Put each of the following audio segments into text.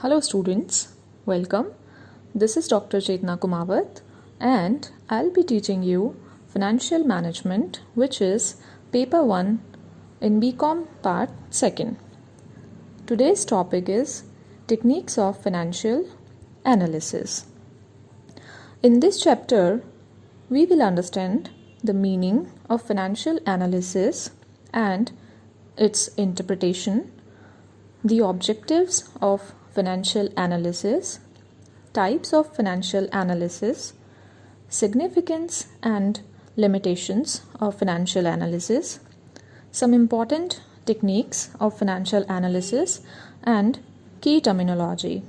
Hello students, welcome. This is Dr. Chetna Kumawat and I'll be teaching you Financial Management, which is Paper 1 in BCom Part 2nd. Today's topic is Techniques of Financial Analysis. In this chapter, we will understand the meaning of financial analysis and its interpretation, the objectives of financial analysis, types of financial analysis, significance and limitations of financial analysis, some important techniques of financial analysis, and key terminology.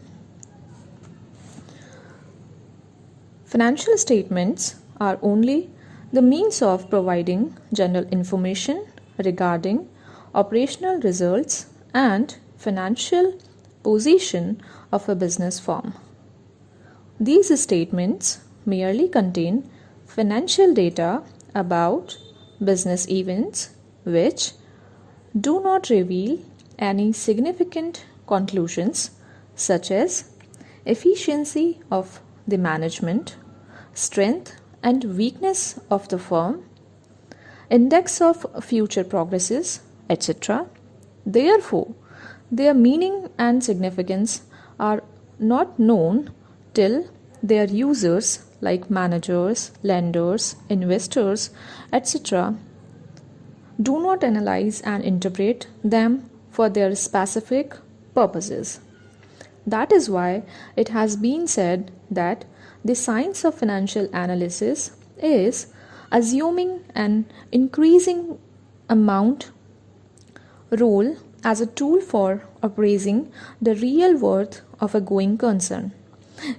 Financial statements are only the means of providing general information regarding operational results and financial position of a business firm. These statements merely contain financial data about business events which do not reveal any significant conclusions such as efficiency of the management, strength and weakness of the firm, index of future progresses, etc. Therefore, their meaning and significance are not known till their users like managers, lenders, investors, etc. do not analyze and interpret them for their specific purposes. That is why it has been said that the science of financial analysis is assuming an increasing amount role as a tool for appraising the real worth of a going concern.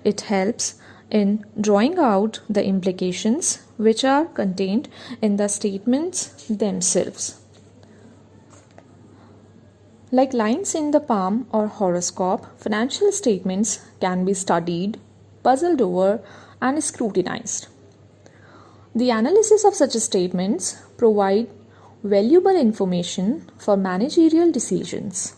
It helps in drawing out the implications which are contained in the statements themselves. Like lines in the palm or horoscope, financial statements can be studied, puzzled over, and scrutinized. The analysis of such statements provide valuable information for managerial decisions.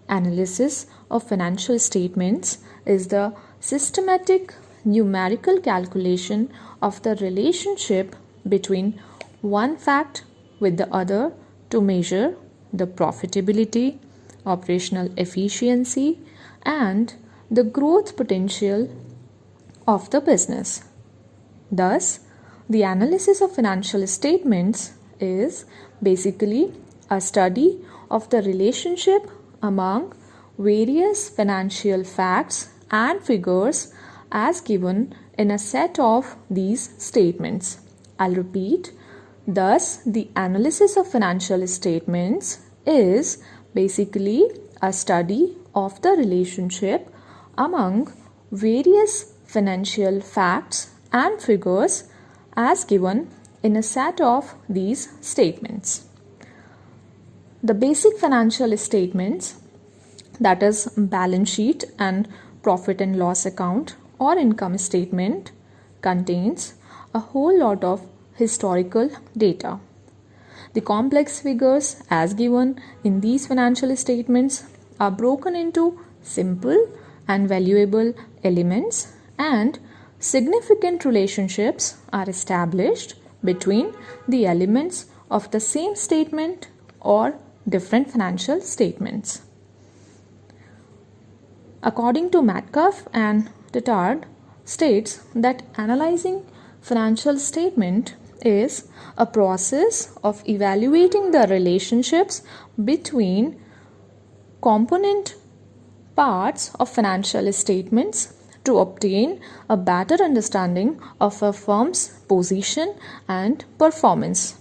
Analysis of financial statements is the systematic numerical calculation of the relationship between one fact with the other to measure the profitability, operational efficiency, and the growth potential of the business. Thus, the analysis of financial statements is basically a study of the relationship among various financial facts and figures as given in a set of these statements. I'll repeat. Thus, the analysis of financial statements is basically a study of the relationship among various financial facts and figures as given in a set of these statements. The basic financial statements, that is balance sheet and profit and loss account or income statement, contains a whole lot of historical data. The complex figures as given in these financial statements are broken into simple and valuable elements, and significant relationships are established between the elements of the same statement or different financial statements. According to Metcalfe and Tettard, states that analyzing financial statement is a process of evaluating the relationships between component parts of financial statements to obtain a better understanding of a firm's position and performance.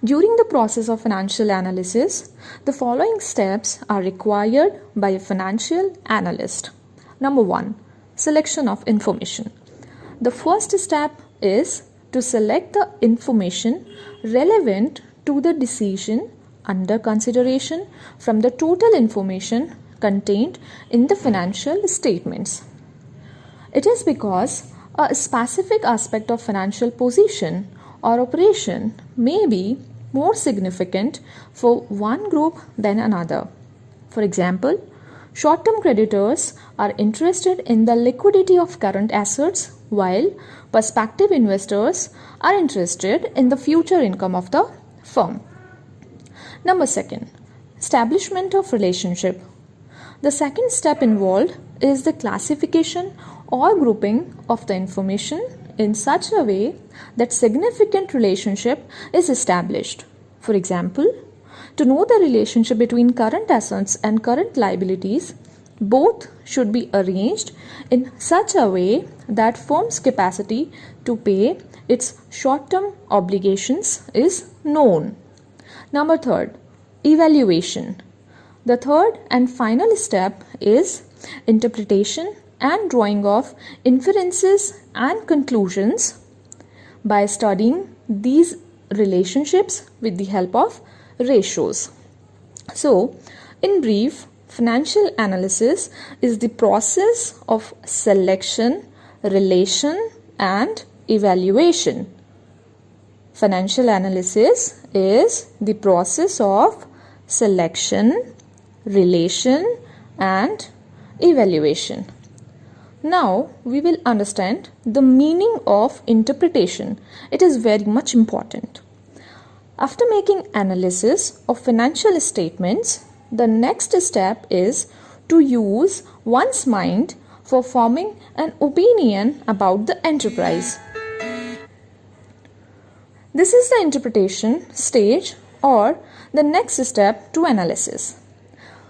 During the process of financial analysis, the following steps are required by a financial analyst. Number 1, selection of information. The first step is to select the information relevant to the decision under consideration from the total information contained in the financial statements. It is because a specific aspect of financial position or operation may be more significant for one group than another. For example, Short-term creditors are interested in the liquidity of current assets, while prospective investors are interested in the future income of the firm. Number 2, establishment of relationship. The second step involved is the classification or grouping of the information in such a way that significant relationship is established. For example, to know the relationship between current assets and current liabilities, both should be arranged in such a way that firm's capacity to pay its short-term obligations is known. Number 3, evaluation. The third and final step is interpretation and drawing of inferences and conclusions by studying these relationships with the help of ratios. So, in brief, financial analysis is the process of selection, relation, and evaluation. Financial analysis is the process of selection, relation, and evaluation. Now we will understand the meaning of interpretation. It is very much important. After making analysis of financial statements, the next step is to use one's mind for forming an opinion about the enterprise. This is the interpretation stage or the next step to analysis.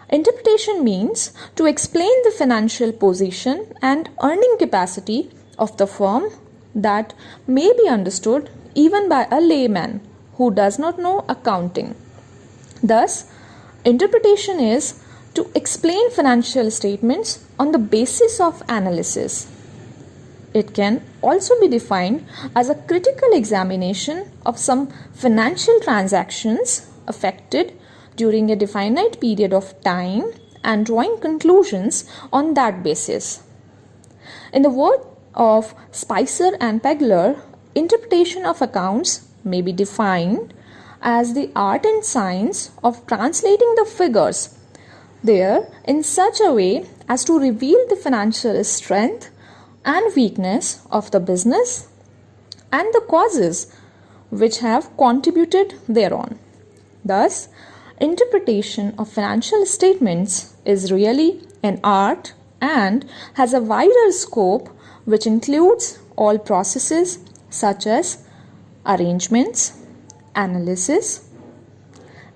Interpretation means to explain the financial position and earning capacity of the firm that may be understood even by a layman who does not know accounting. Thus, interpretation is to explain financial statements on the basis of analysis. It can also be defined as a critical examination of some financial transactions affected during a definite period of time and drawing conclusions on that basis. In the word of Spicer and Pegler, interpretation of accounts may be defined as the art and science of translating the figures there in such a way as to reveal the financial strength and weakness of the business and the causes which have contributed thereon. Thus, interpretation of financial statements is really an art and has a wider scope which includes all processes such as arrangements, analysis,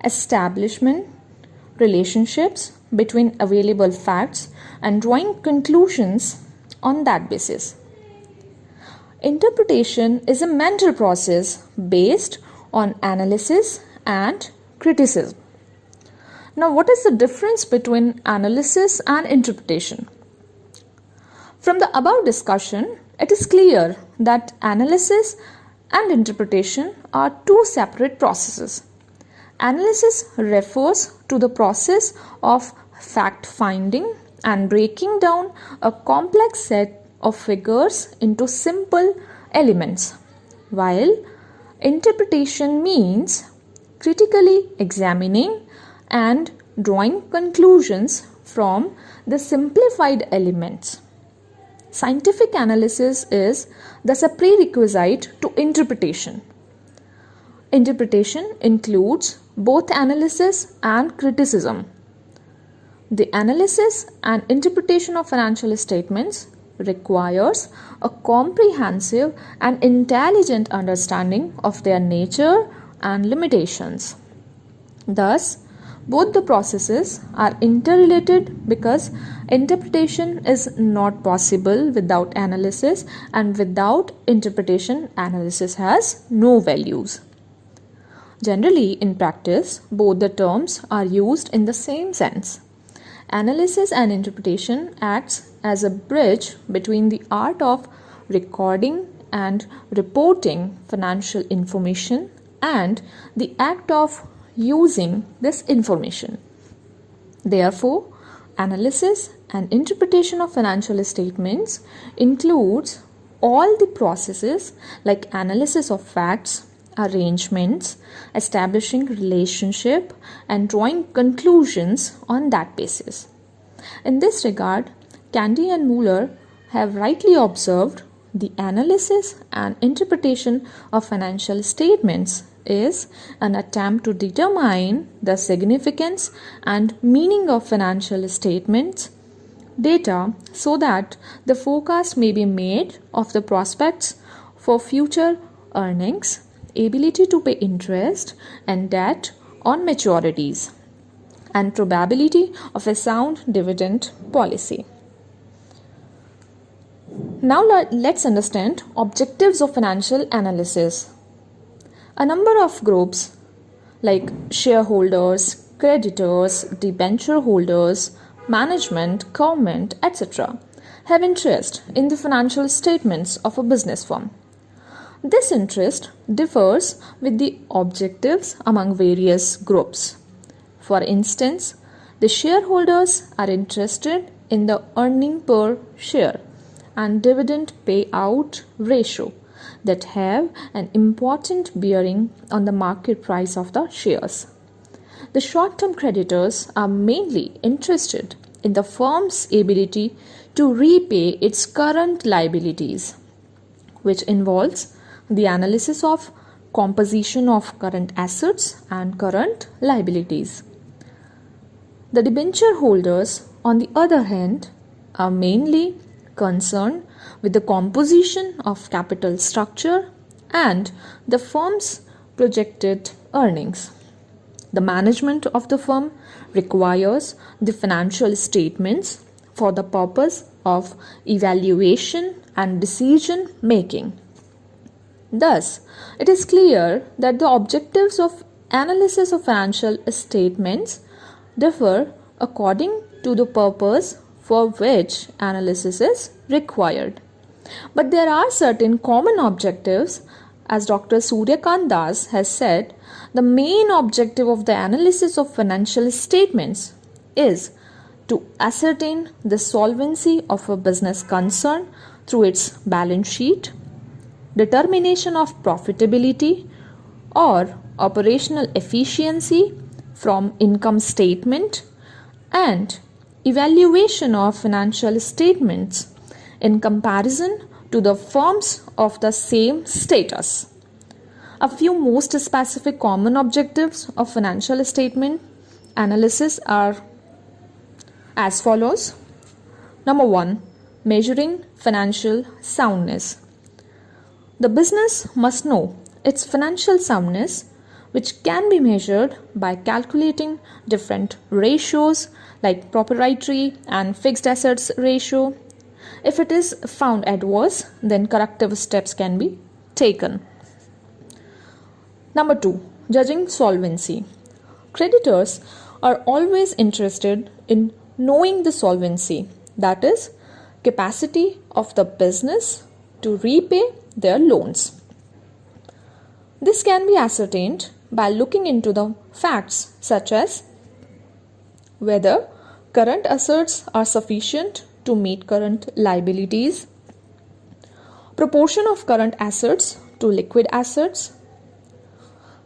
establishment, relationships between available facts, and drawing conclusions on that basis. Interpretation is a mental process based on analysis and criticism. Now, what is the difference between analysis and interpretation? From the above discussion, it is clear that analysis and interpretation are two separate processes. Analysis refers to the process of fact-finding and breaking down a complex set of figures into simple elements, while interpretation means critically examining and drawing conclusions from the simplified elements. Scientific analysis is thus a prerequisite to interpretation. Interpretation includes both analysis and criticism. The analysis and interpretation of financial statements requires a comprehensive and intelligent understanding of their nature and limitations. Thus, both the processes are interrelated because interpretation is not possible without analysis, and without interpretation, analysis has no values. Generally, in practice, both the terms are used in the same sense. Analysis and interpretation acts as a bridge between the art of recording and reporting financial information and the act of using this information. Therefore, analysis and interpretation of financial statements includes all the processes like analysis of facts, arrangements, establishing relationship, and drawing conclusions on that basis. In this regard, Candy and Mueller have rightly observed the analysis and interpretation of financial statements is an attempt to determine the significance and meaning of financial statements data so that the forecast may be made of the prospects for future earnings, ability to pay interest and debt on maturities, and probability of a sound dividend policy. Now let's understand objectives of financial analysis. A number of groups like shareholders, creditors, debenture holders, management, government, etc. have interest in the financial statements of a business firm. This interest differs with the objectives among various groups. For instance, the shareholders are interested in the earning per share and dividend payout ratio that have an important bearing on the market price of the shares. The short-term creditors are mainly interested in the firm's ability to repay its current liabilities, which involves the analysis of composition of current assets and current liabilities. The debenture holders, on the other hand, are mainly concerned with the composition of capital structure and the firm's projected earnings. The management of the firm requires the financial statements for the purpose of evaluation and decision making. Thus, it is clear that the objectives of analysis of financial statements differ according to the purpose for which analysis is required. But there are certain common objectives. As Dr. Suryakant Das has said, the main objective of the analysis of financial statements is to ascertain the solvency of a business concern through its balance sheet, determination of profitability or operational efficiency from income statement, and evaluation of financial statements in comparison to the firms of the same status. A few most specific common objectives of financial statement analysis are as follows. Number 1. Measuring financial soundness. The business must know its financial soundness, which can be measured by calculating different ratios like proprietary and fixed assets ratio. If it is found adverse, then corrective steps can be taken. Number 2. Judging solvency. Creditors are always interested in knowing the solvency, that is, capacity of the business to repay their loans. This can be ascertained by looking into the facts such as whether current assets are sufficient to meet current liabilities, proportion of current assets to liquid assets,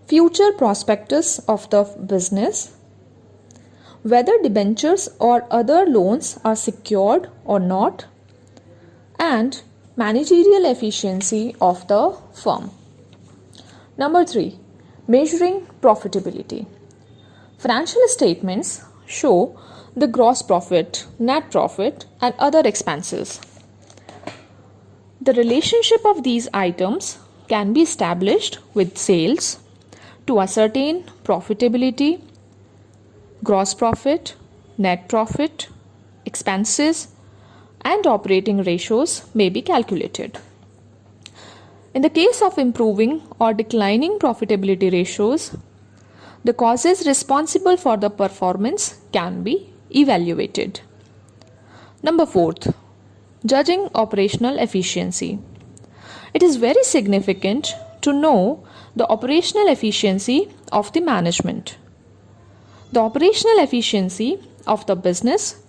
future prospectus of the business, whether debentures or other loans are secured or not, and managerial efficiency of the firm. Number 3. Measuring profitability. Financial statements show the gross profit, net profit, and other expenses. The relationship of these items can be established with sales to ascertain profitability, gross profit, net profit, expenses, and operating ratios may be calculated. In the case of improving or declining profitability ratios, the causes responsible for the performance can be evaluated. Number 4. Judging operational efficiency. It is very significant to know the operational efficiency of the management. The operational efficiency of the business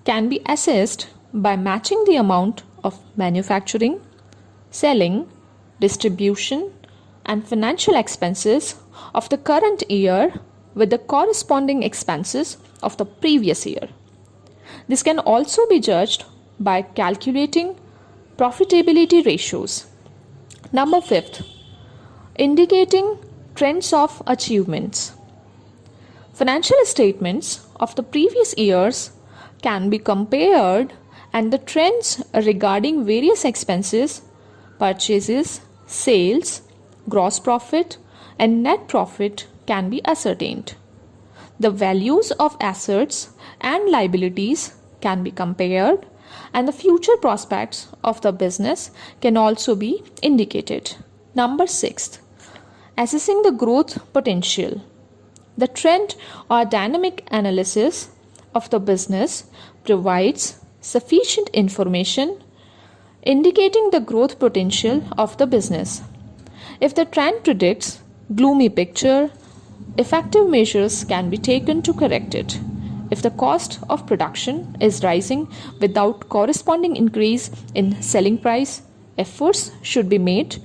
can be assessed by matching the amount of manufacturing, selling, distribution, and financial expenses of the current year with the corresponding expenses of the previous year. This can also be judged by calculating profitability ratios. Number 5, indicating trends of achievements. Financial statements of the previous years can be compared and the trends regarding various expenses, purchases, sales, gross profit, and net profit can be ascertained. The values of assets and liabilities can be compared, and the future prospects of the business can also be indicated. Number 6, assessing the growth potential. The trend or dynamic analysis of the business provides sufficient information indicating the growth potential of the business. If the trend predicts gloomy picture, effective measures can be taken to correct it. If the cost of production is rising without corresponding increase in selling price, efforts should be made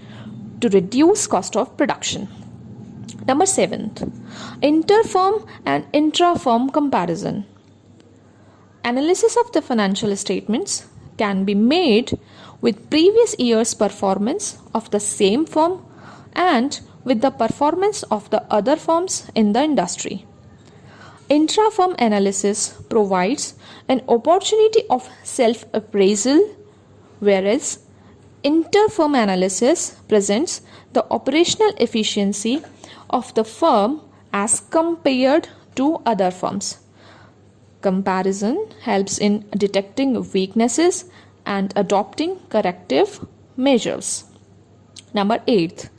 to reduce cost of production. Number 7, inter-firm and intra-firm comparison. Analysis of the financial statements can be made with previous year's performance of the same firm and with the performance of the other firms in the industry. Intra-firm analysis provides an opportunity of self-appraisal, whereas inter-firm analysis presents the operational efficiency of the firm as compared to other firms. Comparison helps in detecting weaknesses and adopting corrective measures. Number 8,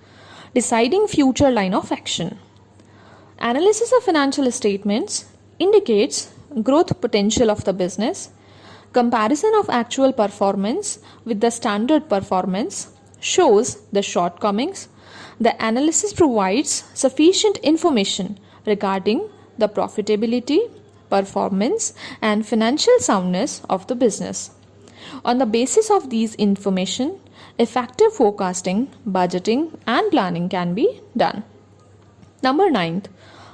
deciding future line of action. Analysis of financial statements indicates growth potential of the business. Comparison of actual performance with the standard performance shows the shortcomings. The analysis provides sufficient information regarding the profitability, performance, and financial soundness of the business. On the basis of these information, effective forecasting, budgeting, and planning can be done. Number 9,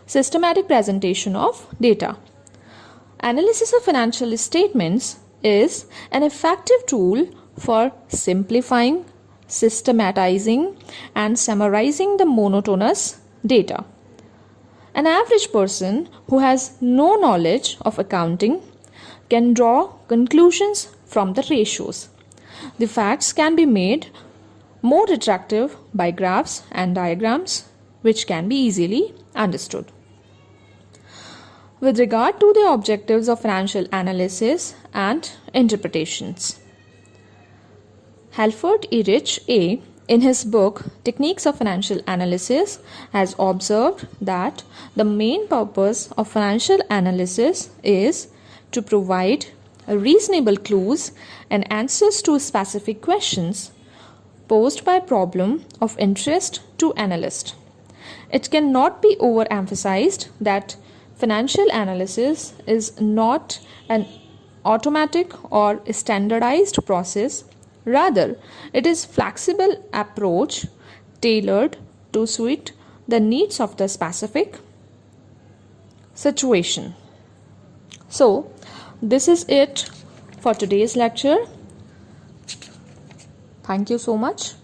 systematic presentation of data. Analysis of financial statements is an effective tool for simplifying, systematizing, and summarizing the monotonous data. An average person who has no knowledge of accounting can draw conclusions from the ratios. The facts can be made more attractive by graphs and diagrams, which can be easily understood. With regard to the objectives of financial analysis and interpretations, Halford E. Rich A., in his book Techniques of Financial Analysis, has observed that the main purpose of financial analysis is to provide reasonable clues and answers to specific questions posed by problem of interest to analyst. It cannot be overemphasized that financial analysis is not an automatic or standardized process. Rather, it is flexible approach tailored to suit the needs of the specific situation. So, this is it for today's lecture. Thank you so much.